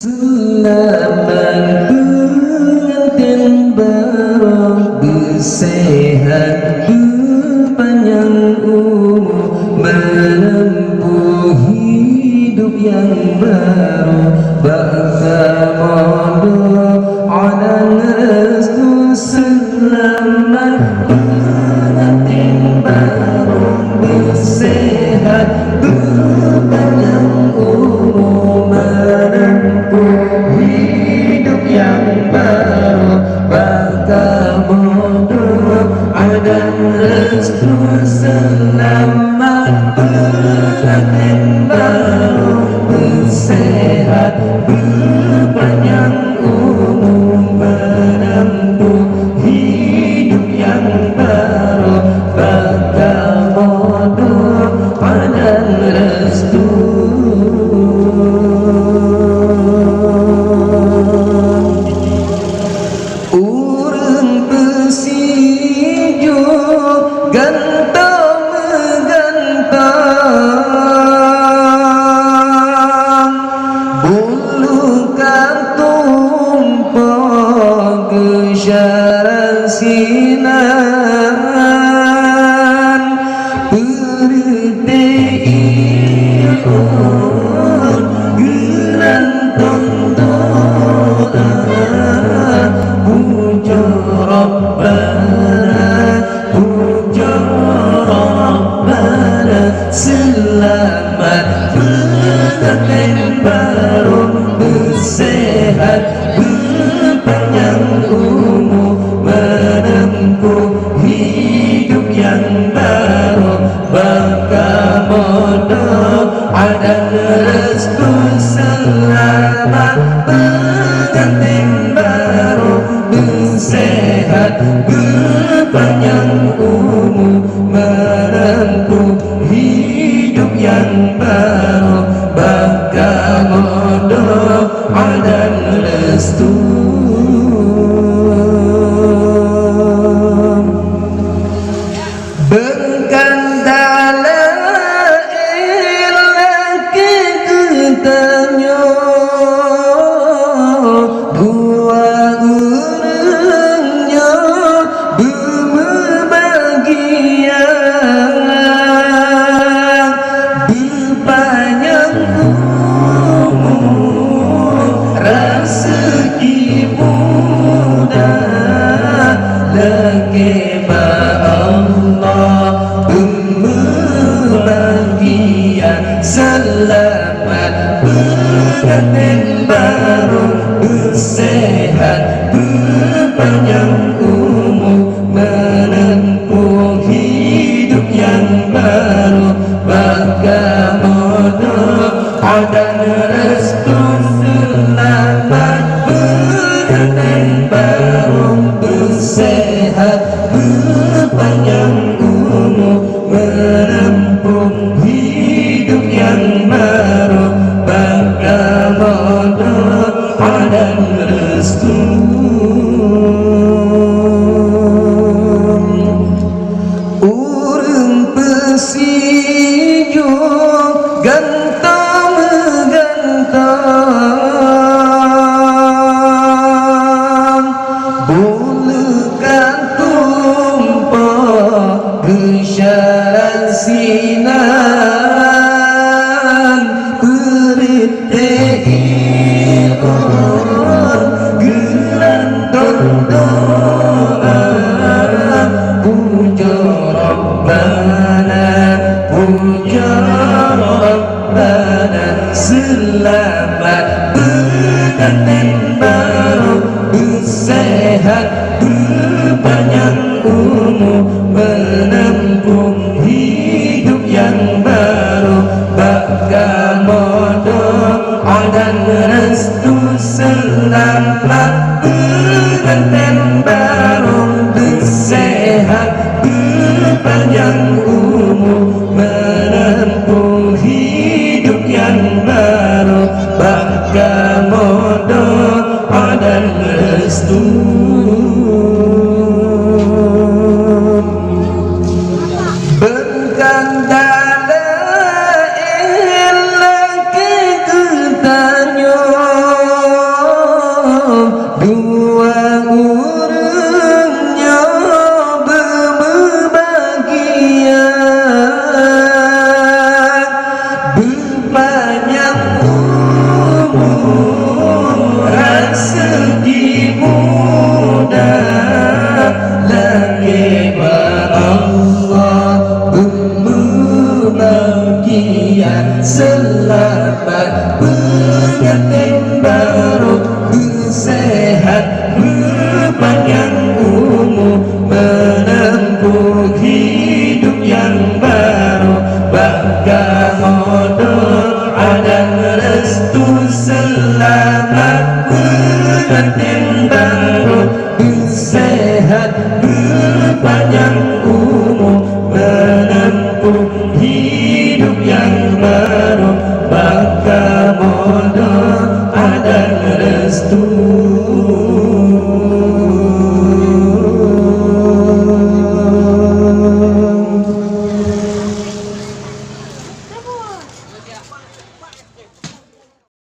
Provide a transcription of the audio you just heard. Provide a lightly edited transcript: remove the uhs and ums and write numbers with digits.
Selamat pengantin baru, bersehat berpanjang umur, menempuh hidup yang baru. Ba'da dan restu. Selamat pengantin baru, bersehat berpanjang umur, menempuh hidup yang baru. Bagaimana dan restu. Selamat pengantin baru, bersehat berpanjang umur, menempuh hidup yang baru. Bagaimana dan restu. Urang pesijo gantang megantang, bulu kantung penggesaran sinan, perteon gerantong doa. Puja Rabbana, puja Rabbana. Selamat pengantin baru, bersehat berpanjang umur, menempuh hidup yang baru. Bagaimana dan restu. Selamat pengantin baru, bersehat berpanjang umur, menempuh hidup yang baru. Bagaimana dan restu. Berkandala ilah kegetanyo, dua urangnya berbahagia, berpanjang umur, rezeki muda. Lagi Allah berbahagia. Selamat pengantin baru, bersehat berpanjang umur, menempuh hidup yang baru. Bagaimana dan restu. Selamat pengantin baru, bersehat berpanjang umur, menempuh hidup yang baru. Bagaimana dan restu. Urang pesijo gantang megantang, bulu kantung penggesaran sinan, perteon gerantong doa. Puja Rabbana, puja Rabbana. Selamat pengantin baru, bersehat berpanjang umur, menempuh hidup yang baru. Bagaimana dan restu. Selamat pengantin baru, bersehat berpanjang umur, menempuh hidup yang baru. Bagaimana dan restu. Berkandala ilah kegetanyo, pengantin baru, sehat berpanjang umur, menempuh hidup yang baru, bahagia modal dan restu, selamat pengantin